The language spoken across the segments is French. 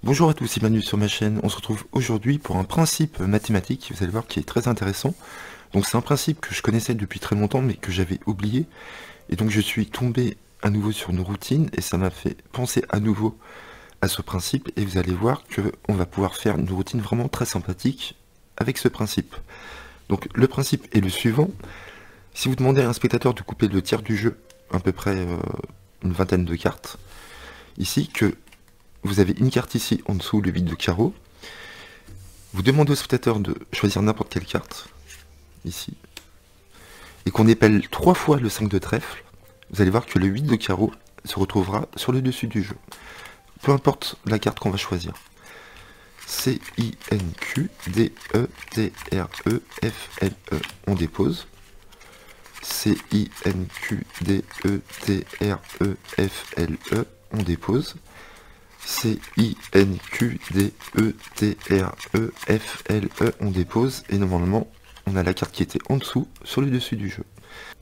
Bonjour à tous, c'est Manu sur ma chaîne. On se retrouve aujourd'hui pour un principe mathématique, vous allez voir, qui est très intéressant. Donc c'est un principe que je connaissais depuis très longtemps mais que j'avais oublié. Et donc je suis tombé à nouveau sur une routine et ça m'a fait penser à nouveau à ce principe. Et vous allez voir qu'on va pouvoir faire une routine vraiment très sympathique avec ce principe. Donc le principe est le suivant. Si vous demandez à un spectateur de couper le tiers du jeu, à peu près une vingtaine de cartes, ici que vous avez une carte ici en dessous, le 8 de carreau. Vous demandez au spectateur de choisir n'importe quelle carte, ici, et qu'on épelle 3 fois le 5 de trèfle, vous allez voir que le 8 de carreau se retrouvera sur le dessus du jeu. Peu importe la carte qu'on va choisir. C-I-N-Q-D-E-T-R-E-F-L-E. On dépose. C-I-N-Q-D-E-T-R-E-F-L-E. On dépose. C-I-N-Q-D-E-T-R-E-F-L-E, on dépose, et normalement, on a la carte qui était en dessous, sur le dessus du jeu.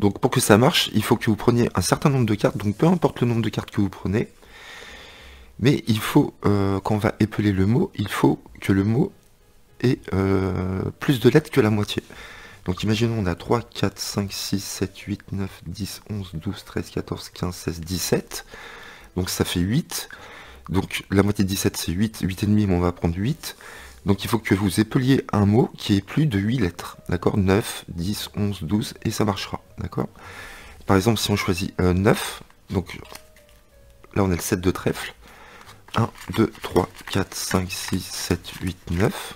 Donc pour que ça marche, il faut que vous preniez un certain nombre de cartes, donc peu importe le nombre de cartes que vous prenez, mais il faut, quand on va épeler le mot, il faut que le mot ait plus de lettres que la moitié. Donc imaginons on a 3, 4, 5, 6, 7, 8, 9, 10, 11, 12, 13, 14, 15, 16, 17, donc ça fait 8. Donc la moitié de 17 c'est 8, 8,5, mais on va prendre 8. Donc il faut que vous épeliez un mot qui ait plus de 8 lettres, d'accord, 9, 10, 11, 12, et ça marchera, d'accord. Par exemple, si on choisit 9, donc là on a le 7 de trèfle, 1, 2, 3, 4, 5, 6, 7, 8, 9,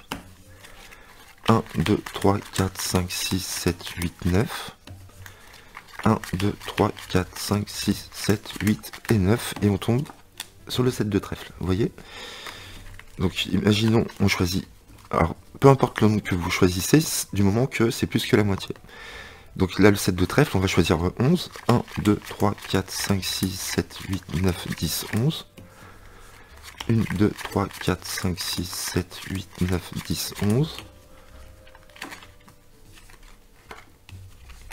1, 2, 3, 4, 5, 6, 7, 8, 9, 1, 2, 3, 4, 5, 6, 7, 8 et 9, et on tombe sur le 7 de trèfle, vous voyez. Donc imaginons, on choisit, alors peu importe le nombre que vous choisissez, du moment que c'est plus que la moitié. Donc là le 7 de trèfle, on va choisir 11, 1, 2, 3, 4, 5, 6, 7, 8, 9, 10, 11, 1, 2, 3, 4, 5, 6, 7, 8, 9, 10, 11,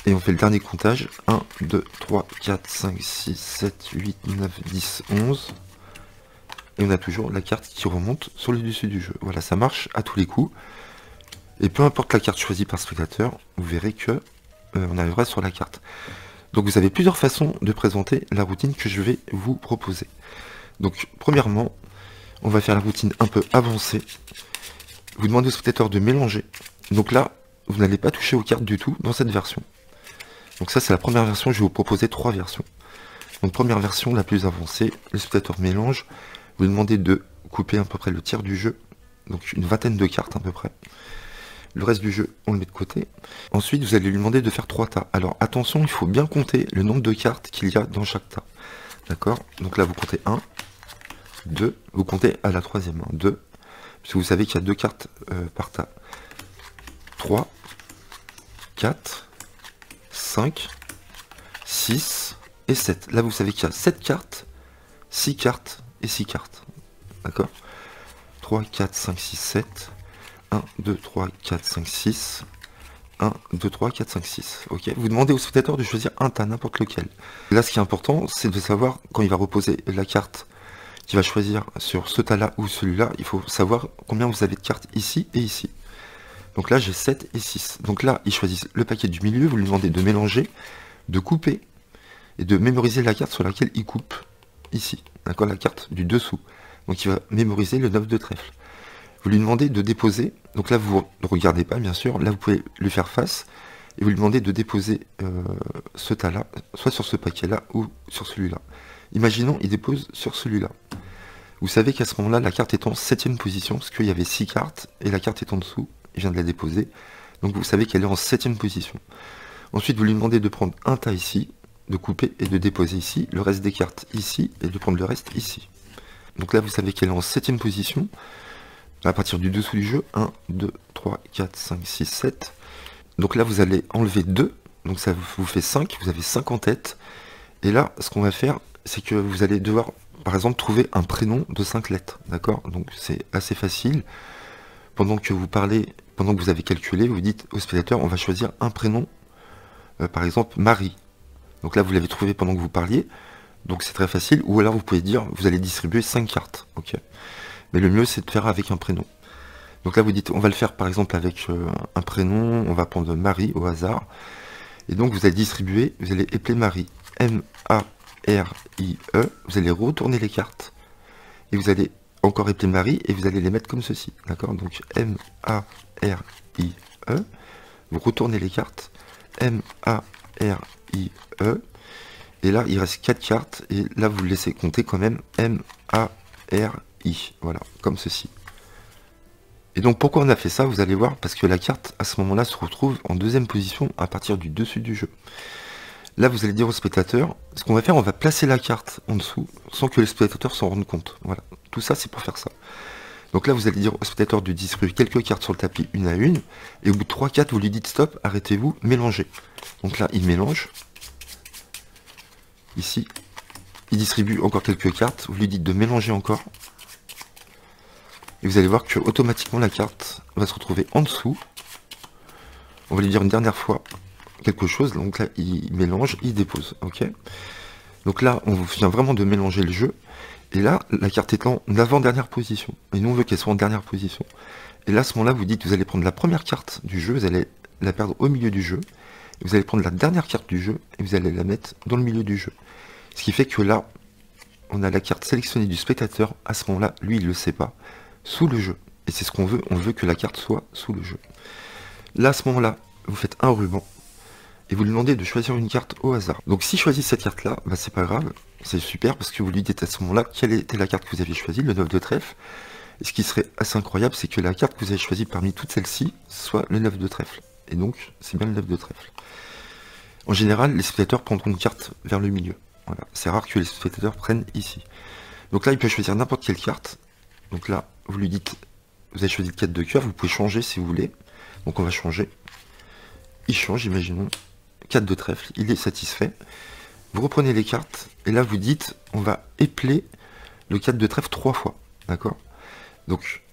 et on fait le dernier comptage, 1, 2, 3, 4, 5, 6, 7, 8, 9, 10, 11, et on a toujours la carte qui remonte sur le dessus du jeu. Voilà, ça marche à tous les coups. Et peu importe la carte choisie par spectateur, vous verrez que on arrivera sur la carte. Donc vous avez plusieurs façons de présenter la routine que je vais vous proposer. Donc premièrement, on va faire la routine un peu avancée. Vous demandez au spectateur de mélanger. Donc là, vous n'allez pas toucher aux cartes du tout dans cette version. Donc ça c'est la première version, je vais vous proposer 3 versions. Donc première version, la plus avancée, le spectateur mélange. Vous demandez de couper à peu près le tiers du jeu, donc une vingtaine de cartes à peu près. Le reste du jeu, on le met de côté. Ensuite, vous allez lui demander de faire 3 tas. Alors attention, il faut bien compter le nombre de cartes qu'il y a dans chaque tas. D'accord? Donc là, vous comptez 1, 2, vous comptez à la troisième, 2, parce que vous savez qu'il y a 2 cartes par tas. 3, 4, 5, 6 et 7. Là, vous savez qu'il y a 7 cartes, 6 cartes, et 6 cartes, d'accord, 3, 4, 5, 6, 7, 1, 2, 3, 4, 5, 6, 1, 2, 3, 4, 5, 6, ok. Vous demandez au spectateur de choisir un tas, n'importe lequel. Là, ce qui est important, c'est de savoir, quand il va reposer la carte qu'il va choisir sur ce tas-là ou celui-là, il faut savoir combien vous avez de cartes ici et ici. Donc là, j'ai 7 et 6. Donc là, il choisit le paquet du milieu, vous lui demandez de mélanger, de couper, et de mémoriser la carte sur laquelle il coupe. Ici, d'accord, la carte du dessous. Donc il va mémoriser le 9 de trèfle. Vous lui demandez de déposer, donc là vous ne regardez pas bien sûr, là vous pouvez lui faire face, et vous lui demandez de déposer ce tas-là, soit sur ce paquet-là ou sur celui-là. Imaginons, il dépose sur celui-là. Vous savez qu'à ce moment-là, la carte est en 7ème position, parce qu'il y avait 6 cartes, et la carte est en dessous, il vient de la déposer, donc vous savez qu'elle est en 7ème position. Ensuite, vous lui demandez de prendre un tas ici, de couper et de déposer ici, le reste des cartes ici, et de prendre le reste ici. Donc là, vous savez qu'elle est en 7ème position, à partir du dessous du jeu, 1, 2, 3, 4, 5, 6, 7. Donc là, vous allez enlever 2, donc ça vous fait 5, vous avez 5 en tête. Et là, ce qu'on va faire, c'est que vous allez devoir, par exemple, trouver un prénom de 5 lettres, d'accord? Donc c'est assez facile. Pendant que vous parlez, pendant que vous avez calculé, vous dites au spectateur, on va choisir un prénom, par exemple, Marie. Donc là, vous l'avez trouvé pendant que vous parliez, donc c'est très facile. Ou alors, vous pouvez dire, vous allez distribuer 5 cartes, ok. Mais le mieux, c'est de faire avec un prénom. Donc là, vous dites, on va le faire par exemple avec un prénom, on va prendre Marie au hasard. Et donc, vous allez distribuer, vous allez épeler Marie, M-A-R-I-E, vous allez retourner les cartes. Et vous allez encore épeler Marie, et vous allez les mettre comme ceci, d'accord? Donc, M-A-R-I-E, vous retournez les cartes, M-A-R-I-E, et là, il reste 4 cartes, et là, vous le laissez compter quand même, M-A-R-I, voilà, comme ceci. Et donc pourquoi on a fait ça, vous allez voir, parce que la carte à ce moment-là se retrouve en deuxième position à partir du dessus du jeu. Là vous allez dire au spectateur, ce qu'on va faire, on va placer la carte en dessous, sans que les spectateurs s'en rendent compte. Voilà, tout ça c'est pour faire ça. Donc là vous allez dire au spectateur de distribuer quelques cartes sur le tapis une à une, et au bout de 3-4 vous lui dites stop, arrêtez-vous, mélangez. Donc là il mélange, ici, il distribue encore quelques cartes, vous lui dites de mélanger encore. Et vous allez voir que automatiquement la carte va se retrouver en dessous. On va lui dire une dernière fois quelque chose. Donc là, il mélange, il dépose. Ok. Donc là, on vient vraiment de mélanger le jeu. Et là, la carte est en avant-dernière position. Et nous, on veut qu'elle soit en dernière position. Et là, à ce moment-là, vous dites, vous allez prendre la première carte du jeu, vous allez la perdre au milieu du jeu. Et vous allez prendre la dernière carte du jeu et vous allez la mettre dans le milieu du jeu. Ce qui fait que là, on a la carte sélectionnée du spectateur. À ce moment-là, lui, il ne le sait pas. Sous le jeu. Et c'est ce qu'on veut, on veut que la carte soit sous le jeu. Là, à ce moment-là, vous faites un ruban, et vous lui demandez de choisir une carte au hasard. Donc s'il choisit cette carte-là, bah, c'est pas grave, c'est super, parce que vous lui dites à ce moment-là quelle était la carte que vous aviez choisie, le 9 de trèfle. Et ce qui serait assez incroyable, c'est que la carte que vous avez choisie parmi toutes celles-ci, soit le 9 de trèfle. Et donc, c'est bien le 9 de trèfle. En général, les spectateurs prendront une carte vers le milieu. Voilà. C'est rare que les spectateurs prennent ici. Donc là, il peut choisir n'importe quelle carte. Donc là, vous lui dites, vous avez choisi le 4 de cœur, vous pouvez changer si vous voulez. Donc on va changer. Il change, imaginons. 4 de trèfle, il est satisfait. Vous reprenez les cartes, et là vous dites, on va épeler le 4 de trèfle 3 fois. D'accord? Donc,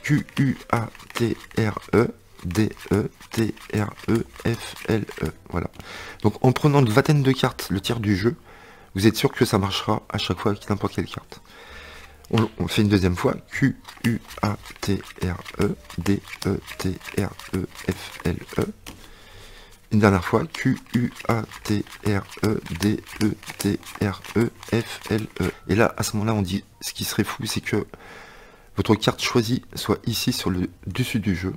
Q-U-A-T-R-E, D-E-T-R-E-F-L-E. Voilà. Donc en prenant une vingtaine de cartes, le tiers du jeu, vous êtes sûr que ça marchera à chaque fois avec n'importe quelle carte. On fait une deuxième fois, Q-U-A-T-R-E, D-E-T-R-E-F-L-E. Une dernière fois, Q-U-A-T-R-E, D-E-T-R-E-F-L-E. Et là, à ce moment-là, on dit, ce qui serait fou, c'est que votre carte choisie soit ici sur le dessus du jeu.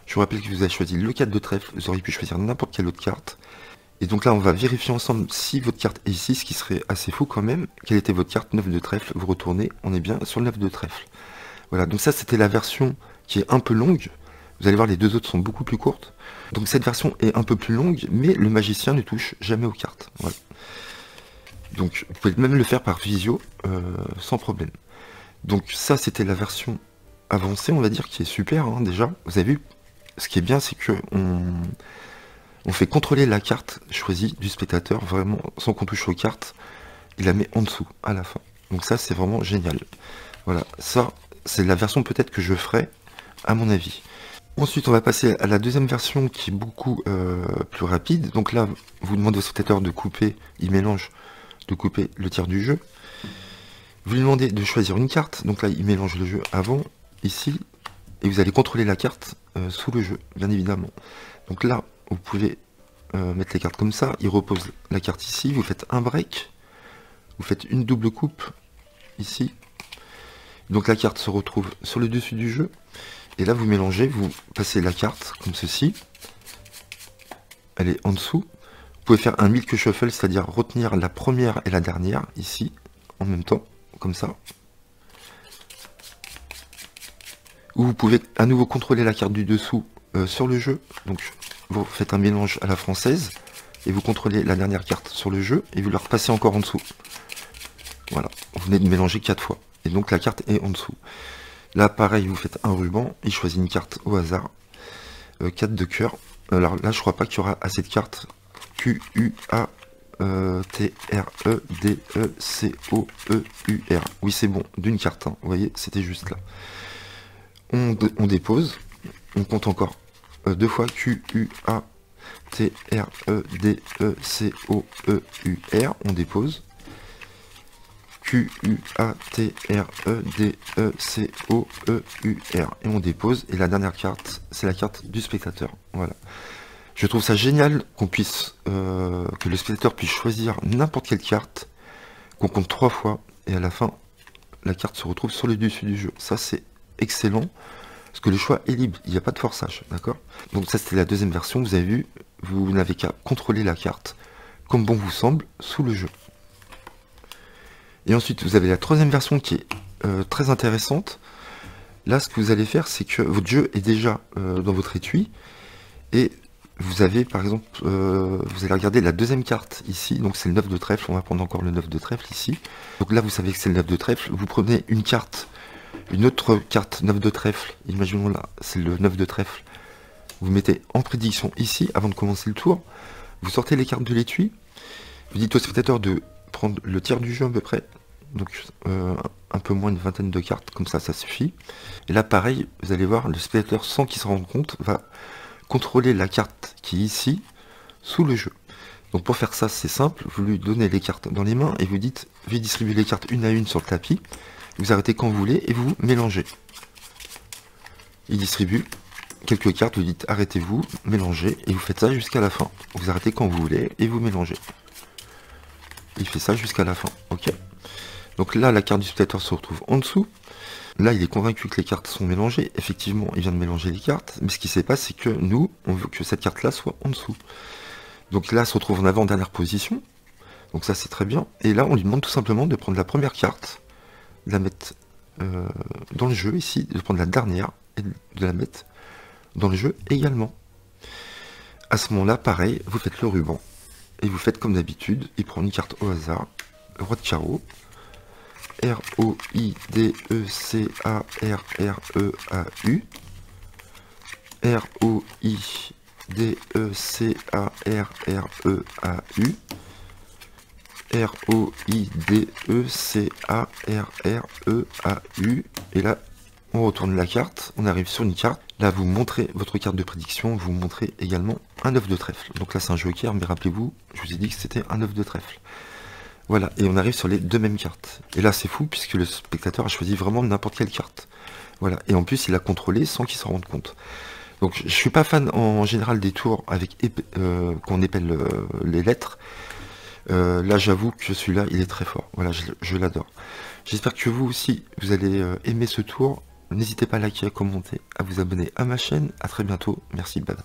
Je vous rappelle que vous avez choisi le 4 de trèfle, vous auriez pu choisir n'importe quelle autre carte. Et donc là, on va vérifier ensemble si votre carte est ici, ce qui serait assez fou quand même. Quelle était votre carte 9 de trèfle? Vous retournez, on est bien sur le 9 de trèfle. Voilà, donc ça, c'était la version qui est un peu longue. Vous allez voir, les deux autres sont beaucoup plus courtes. Donc cette version est un peu plus longue, mais le magicien ne touche jamais aux cartes. Voilà. Donc vous pouvez même le faire par visio, sans problème. Donc ça, c'était la version avancée, on va dire, qui est super, hein, déjà. Vous avez vu, ce qui est bien, c'est que on fait contrôler la carte choisie du spectateur, vraiment, sans qu'on touche aux cartes. Il la met en dessous, à la fin. Donc ça, c'est vraiment génial. Voilà, ça, c'est la version peut-être que je ferai, à mon avis. Ensuite, on va passer à la deuxième version, qui est beaucoup plus rapide. Donc là, vous demandez au spectateur de couper, il mélange, de couper le tiers du jeu. Vous lui demandez de choisir une carte. Donc là, il mélange le jeu avant, ici. Et vous allez contrôler la carte sous le jeu, bien évidemment. Donc là, vous pouvez mettre les cartes comme ça, il repose la carte ici, vous faites un break, vous faites une double coupe ici, donc la carte se retrouve sur le dessus du jeu, et là vous mélangez, vous passez la carte comme ceci, elle est en dessous, vous pouvez faire un milk shuffle, c'est-à-dire retenir la première et la dernière ici, en même temps, comme ça, ou vous pouvez à nouveau contrôler la carte du dessous sur le jeu, donc vous faites un mélange à la française, et vous contrôlez la dernière carte sur le jeu, et vous la repassez encore en dessous. Voilà, vous venez de mélanger 4 fois, et donc la carte est en dessous. Là, pareil, vous faites un ruban, il choisit une carte au hasard, 4 de cœur. Alors là, je crois pas qu'il y aura assez de cartes. Q-U-A-T-R-E-D-E-C-O-E-U-R. Oui, c'est bon, d'une carte, hein. Vous voyez, c'était juste là. On dépose, on compte encore 2 fois Q-U-A-T-R-E-D-E-C-O-E-U-R, on dépose. Q-U-A-T-R-E-D-E-C-O-E-U-R. Et on dépose. Et la dernière carte, c'est la carte du spectateur. Voilà. Je trouve ça génial qu'on puisse, que le spectateur puisse choisir n'importe quelle carte, qu'on compte 3 fois, et à la fin, la carte se retrouve sur le dessus du jeu. Ça, c'est excellent, parce que le choix est libre, il n'y a pas de forçage, d'accord? Donc ça, c'était la deuxième version, vous avez vu, vous n'avez qu'à contrôler la carte, comme bon vous semble, sous le jeu. Et ensuite, vous avez la troisième version qui est très intéressante. Là, ce que vous allez faire, c'est que votre jeu est déjà dans votre étui, et vous avez, par exemple, vous allez regarder la deuxième carte ici, donc c'est le 9 de trèfle, on va prendre encore le 9 de trèfle ici. Donc là, vous savez que c'est le 9 de trèfle, vous prenez une carte, une autre carte 9 de trèfle, imaginons là, c'est le 9 de trèfle. Vous mettez en prédiction ici, avant de commencer le tour, vous sortez les cartes de l'étui, vous dites au spectateur de prendre le tiers du jeu à peu près, donc un peu moins d'une vingtaine de cartes, comme ça suffit. Et là, pareil, vous allez voir, le spectateur, sans qu'il s'en rende compte, va contrôler la carte qui est ici, sous le jeu. Donc pour faire ça, c'est simple, vous lui donnez les cartes dans les mains et vous dites, vous distribuez les cartes une à une sur le tapis, vous arrêtez quand vous voulez et vous mélangez. Il distribue quelques cartes, vous dites arrêtez-vous, mélangez, et vous faites ça jusqu'à la fin. Vous arrêtez quand vous voulez et vous mélangez. Il fait ça jusqu'à la fin, ok. Donc là, la carte du spectateur se retrouve en dessous. Là, il est convaincu que les cartes sont mélangées. Effectivement, il vient de mélanger les cartes. Mais ce qui s'est passé, c'est que nous, on veut que cette carte-là soit en dessous. Donc là, elle se retrouve en avant-dernière position. Donc ça, c'est très bien. Et là, on lui demande tout simplement de prendre la première carte, de la mettre dans le jeu ici, de prendre la dernière et de la mettre dans le jeu également. À ce moment-là, pareil, vous faites le ruban. Et vous faites comme d'habitude. Il prend une carte au hasard. Le roi de carreau. R-O-I-D-E-C-A-R-R-E-A-U. R-O-I-D-E-C-A-R-R-E-A-U. R-O-I-D-E-C-A-R-R-E-A-U. Et là, on retourne la carte, on arrive sur une carte. Là, vous montrez votre carte de prédiction, vous montrez également un 9 de trèfle. Donc là, c'est un joker, mais rappelez-vous, je vous ai dit que c'était un 9 de trèfle. Voilà, et on arrive sur les deux mêmes cartes. Et là, c'est fou, puisque le spectateur a choisi vraiment n'importe quelle carte. Voilà, et en plus, il a contrôlé sans qu'il s'en rende compte. Donc, je suis pas fan en général des tours avec qu'on épelle les lettres. Là, j'avoue que celui-là, il est très fort. Voilà, je l'adore. J'espère que vous aussi, vous allez aimer ce tour. N'hésitez pas à liker, à commenter, à vous abonner à ma chaîne. À très bientôt. Merci, bye bye.